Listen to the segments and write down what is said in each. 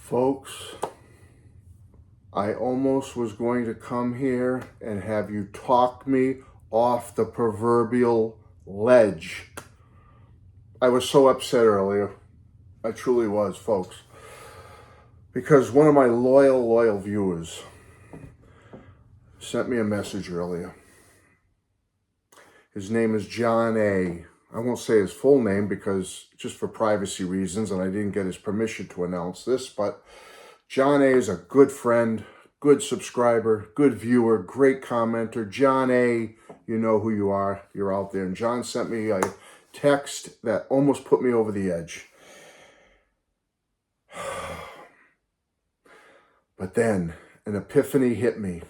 Folks, I almost was going to come here and have you talk me off the proverbial ledge. I was so upset earlier. I truly was, folks. Because one of my loyal viewers sent me a message earlier. His name is John A. I won't say his full name because just for privacy reasons, and I didn't get his permission to announce this, but John A is a good friend, good subscriber, good viewer, great commenter. John A, you know who you are. You're out there. And John sent me a text that almost put me over the edge. But then an epiphany hit me.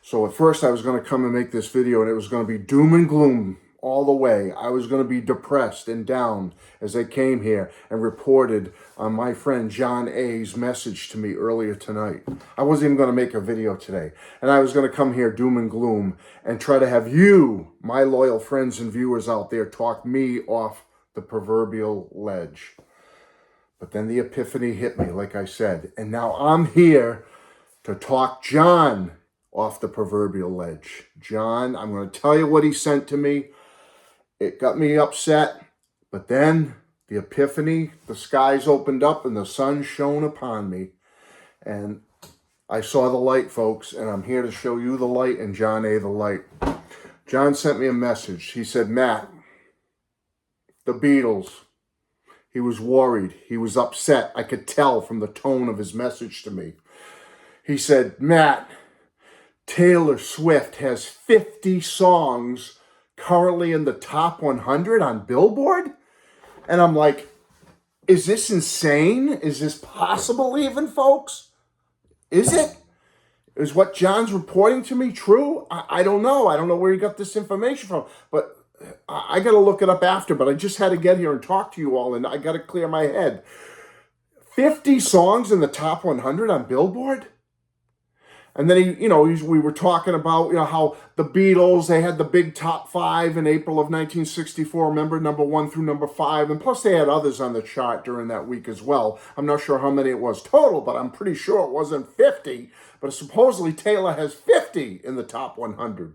So at first I was going to come and make this video and it was going to be doom and gloom all the way. I was going to be depressed and down as I came here and reported on my friend John A's message to me earlier tonight. I wasn't even going to make a video today. And I was going to come here doom and gloom and try to have you, my loyal friends and viewers out there, talk me off the proverbial ledge. But then the epiphany hit me, like I said. And now I'm here to talk John off the proverbial ledge. John, I'm going to tell you what he sent to me. It got me upset, but then the epiphany, the skies opened up and the sun shone upon me. And I saw the light, folks, and I'm here to show you the light and John A. the light. John sent me a message. He said, Matt, the Beatles. He was worried. He was upset. I could tell from the tone of his message to me. He said, Matt, Taylor Swift has 50 songs currently in the top 100 on Billboard. And I'm like, is this insane? Is this possible even, folks? Is it? Is what John's reporting to me true? I don't know. I don't know where he got this information from. But I got to look it up after. But I just had to get here and talk to you all. And I got to clear my head. 50 songs in the top 100 on Billboard? And then we were talking about, how the Beatles, they had the big top 5 in April of 1964. Remember, number 1 through number 5. And plus they had others on the chart during that week as well. I'm not sure how many it was total, but I'm pretty sure it wasn't 50. But supposedly Taylor has 50 in the top 100.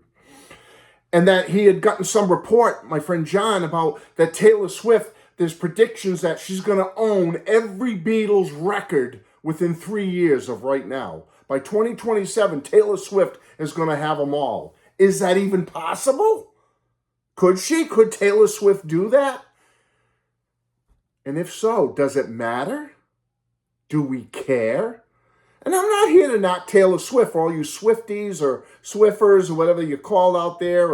And that he had gotten some report, my friend John, about that Taylor Swift, there's predictions that she's going to own every Beatles record within 3 years of right now. By 2027, Taylor Swift is going to have them all. Is that even possible? Could she? Could Taylor Swift do that? And if so, does it matter? Do we care? And I'm not here to knock Taylor Swift for all you Swifties or Swiffers or whatever you call out there,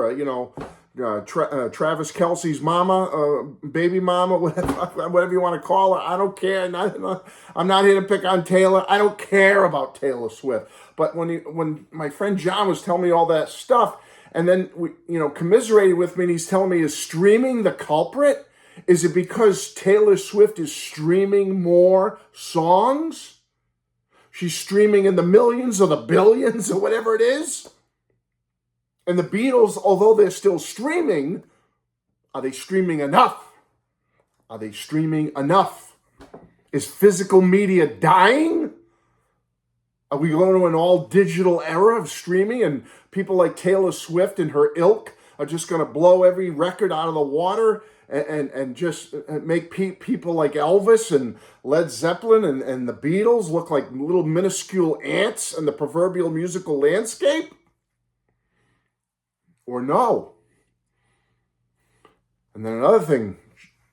Travis Kelce's mama, baby mama, whatever you want to call her. I don't care. I'm not here to pick on Taylor. I don't care about Taylor Swift. But when my friend John was telling me all that stuff, and then commiserated with me, and he's telling me, is streaming the culprit? Is it because Taylor Swift is streaming more songs? She's streaming in the millions or the billions or whatever it is? And the Beatles, although they're still streaming, are they streaming enough? Are they streaming enough? Is physical media dying? Are we going to an all-digital era of streaming and people like Taylor Swift and her ilk are just going to blow every record out of the water and just make people like Elvis and Led Zeppelin and the Beatles look like little minuscule ants in the proverbial musical landscape? Or no? And then another thing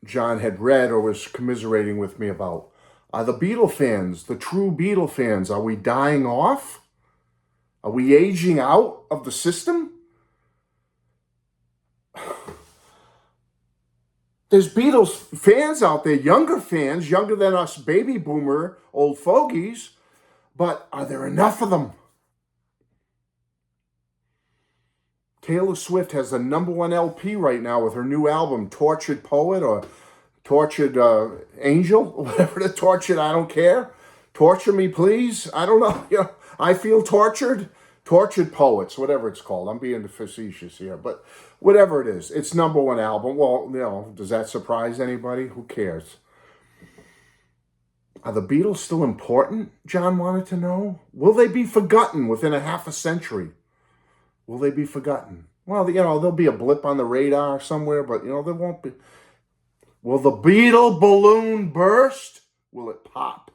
John had read or was commiserating with me about, are the Beatle fans, the true Beatle fans, are we dying off? Are we aging out of the system? There's Beatles fans out there, younger fans, younger than us baby boomer old fogies, but are there enough of them? Taylor Swift has the #1 LP right now with her new album, Tortured Poet or Tortured Angel, whatever the tortured, I don't care. Torture me, please. I don't know. I feel tortured. Tortured Poets, whatever it's called. I'm being facetious here, but whatever it is, it's #1 album. Well, does that surprise anybody? Who cares? Are the Beatles still important? John wanted to know. Will they be forgotten within a half a century? Will they be forgotten? Well, there'll be a blip on the radar somewhere, but, there won't be. Will the Beatle balloon burst? Will it pop?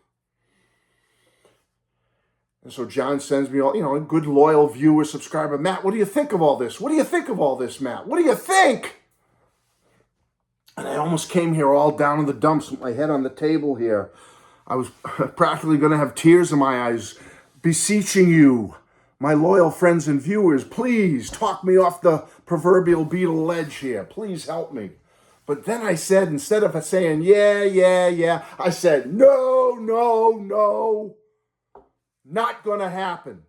And so John sends me a good loyal viewer, subscriber. Matt, what do you think of all this? What do you think of all this, Matt? What do you think? And I almost came here all down in the dumps with my head on the table here. I was practically going to have tears in my eyes, beseeching you, my loyal friends and viewers, please talk me off the proverbial Beatle ledge here. Please help me. But then I said, instead of saying, yeah, I said, no, not going to happen.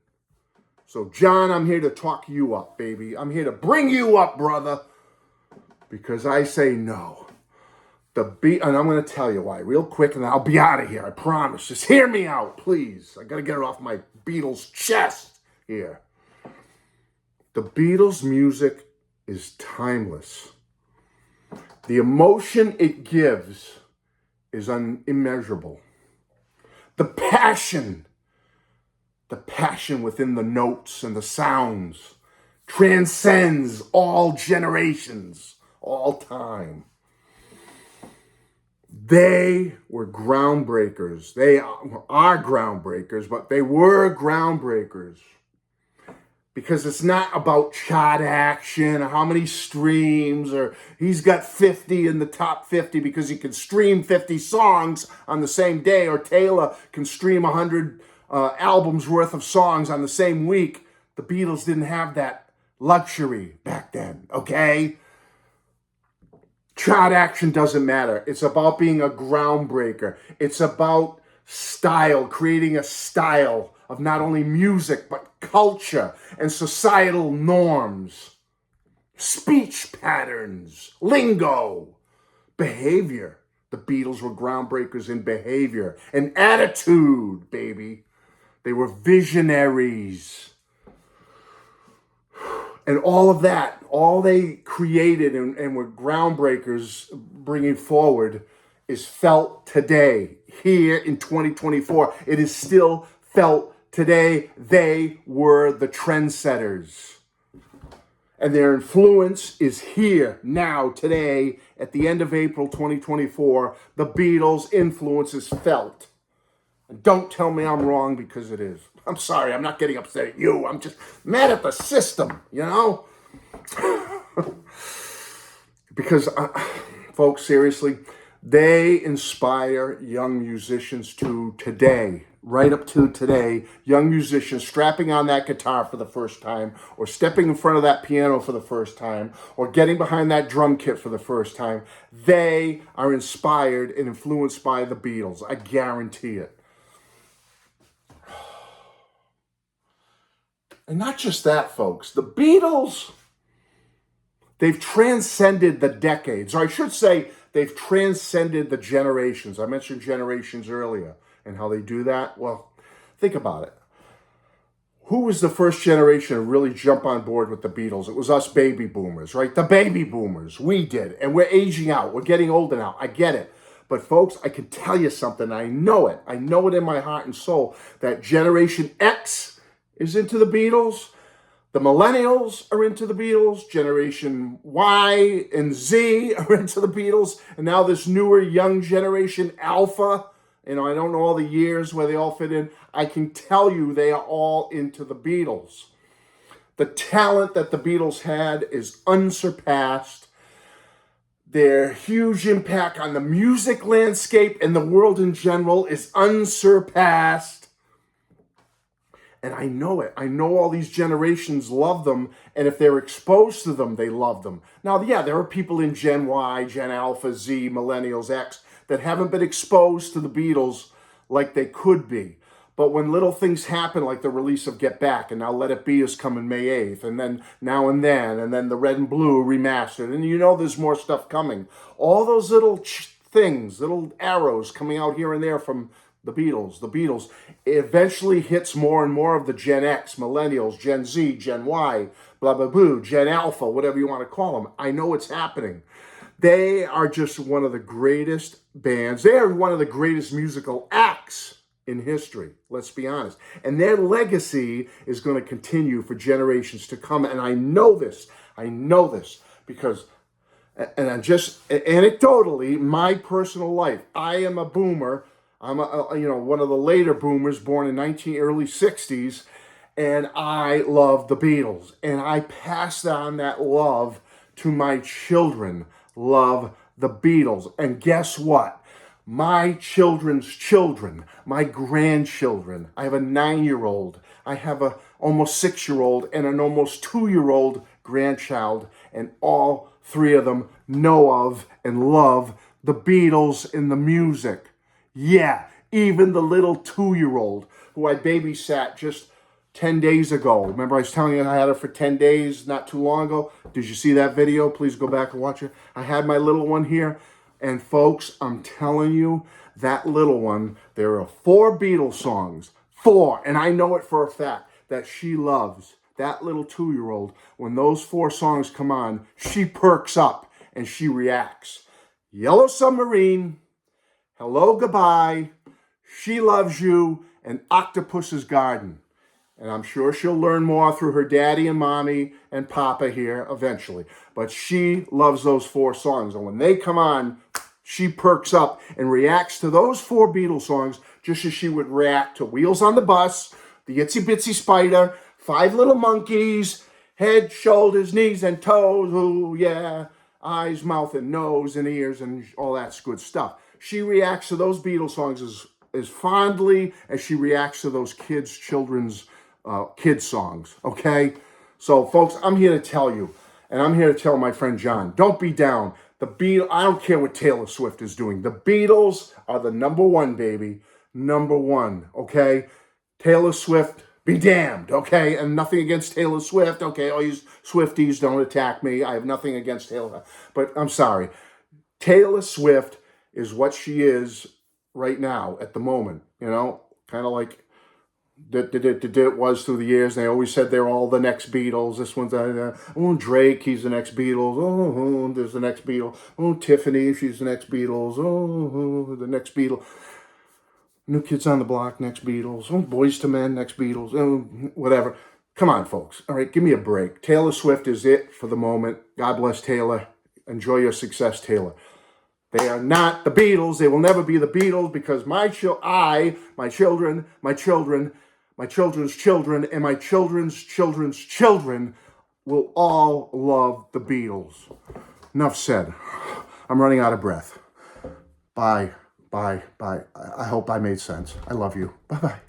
So, John, I'm here to talk you up, baby. I'm here to bring you up, brother, because I say no. And I'm going to tell you why real quick, and I'll be out of here. I promise. Just hear me out, please. I got to get it off my Beatles chest here. The Beatles' music is timeless. The emotion it gives is immeasurable. The passion within the notes and the sounds transcends all generations, all time. They were groundbreakers. They are groundbreakers, but they were groundbreakers. Because it's not about chart action or how many streams, or he's got 50 in the top 50 because he can stream 50 songs on the same day, or Taylor can stream 100 albums worth of songs on the same week. The Beatles didn't have that luxury back then, okay? Chart action doesn't matter. It's about being a groundbreaker. It's about style, creating a style of not only music, but culture and societal norms, speech patterns, lingo, behavior. The Beatles were groundbreakers in behavior and attitude, baby. They were visionaries. And all of that, all they created and were groundbreakers bringing forward is felt today, here in 2024. It is still felt today. They were the trendsetters. And their influence is here, now, today, at the end of April 2024. The Beatles' influence is felt. And don't tell me I'm wrong, because it is. I'm sorry, I'm not getting upset at you. I'm just mad at the system, Because, folks, seriously, they inspire young musicians to today, right up to today, young musicians strapping on that guitar for the first time, or stepping in front of that piano for the first time, or getting behind that drum kit for the first time. They are inspired and influenced by the Beatles. I guarantee it. And not just that, folks. The Beatles, they've transcended the decades. Or I should say, they've transcended the generations. I mentioned generations earlier and how they do that. Well, think about it. Who was the first generation to really jump on board with the Beatles? It was us baby boomers, right? The baby boomers. We did. And we're aging out. We're getting older now. I get it. But folks, I can tell you something. I know it. I know it in my heart and soul that Generation X is into the Beatles. The millennials are into the Beatles. Generation Y and Z are into the Beatles. And now this newer young generation, Alpha, I don't know all the years where they all fit in. I can tell you they are all into the Beatles. The talent that the Beatles had is unsurpassed. Their huge impact on the music landscape and the world in general is unsurpassed. And I know it. I know all these generations love them. And if they're exposed to them, they love them. Now, yeah, there are people in Gen Y, Gen Alpha, Z, Millennials, X that haven't been exposed to the Beatles like they could be. But when little things happen, like the release of Get Back, and now Let It Be is coming May 8th, and then Now and Then, and then the Red and Blue remastered, and there's more stuff coming. All those little things, little arrows coming out here and there from the Beatles, it eventually hits more and more of the Gen X, Millennials, Gen Z, Gen Y, blah, blah, blah, Gen Alpha, whatever you want to call them. I know it's happening. They are just one of the greatest bands. They are one of the greatest musical acts in history, let's be honest. And their legacy is going to continue for generations to come. And I know this because, and I'm just anecdotally, my personal life, I am a boomer. I'm one of the later boomers, born in early 60s, and I love the Beatles. And I pass on that love to my children. Love the Beatles. And guess what? My children's children, my grandchildren. I have a 9-year-old. I have a almost 6-year-old and an almost 2-year-old grandchild, and all three of them know of and love the Beatles and the music. Yeah, even the little 2-year-old who I babysat just 10 days ago. Remember I was telling you I had her for 10 days not too long ago? Did you see that video? Please go back and watch it. I had my little one here. And folks, I'm telling you, that little one, there are 4 Beatles songs. 4, and I know it for a fact, that she loves. That little 2-year-old, when those 4 songs come on, she perks up and she reacts. Yellow Submarine, Hello Goodbye, She Loves You, and Octopus's Garden. And I'm sure she'll learn more through her daddy and mommy and papa here eventually. But she loves those 4 songs. And when they come on, she perks up and reacts to those 4 Beatles songs just as she would react to Wheels on the Bus, The Itsy Bitsy Spider, 5 Little Monkeys, Head, Shoulders, Knees, and Toes, ooh yeah, eyes, mouth, and nose, and ears, and all that good stuff. She reacts to those Beatles songs as fondly as she reacts to those children's songs, okay? So, folks, I'm here to tell you, and I'm here to tell my friend John, don't be down. The Beatles, I don't care what Taylor Swift is doing. The Beatles are the number 1, baby. Number 1, okay? Taylor Swift, be damned, okay? And nothing against Taylor Swift, okay? All you Swifties, don't attack me. I have nothing against Taylor. But I'm sorry. Taylor Swift is what she is right now at the moment, kind of like it was through the years. They always said they're all the next Beatles. This one's Drake, he's the next Beatles. Oh, there's the next Beatle. Oh, Tiffany, she's the next Beatles. Oh, the next Beatle. New Kids on the Block, next Beatles. Oh, Boys to Men, next Beatles. Oh, whatever. Come on, folks. All right, give me a break. Taylor Swift is it for the moment. God bless Taylor. Enjoy your success, Taylor. They are not the Beatles. They will never be the Beatles because my children, my children's children, and my children's children's children will all love the Beatles. Enough said. I'm running out of breath. Bye. I hope I made sense. I love you. Bye-bye.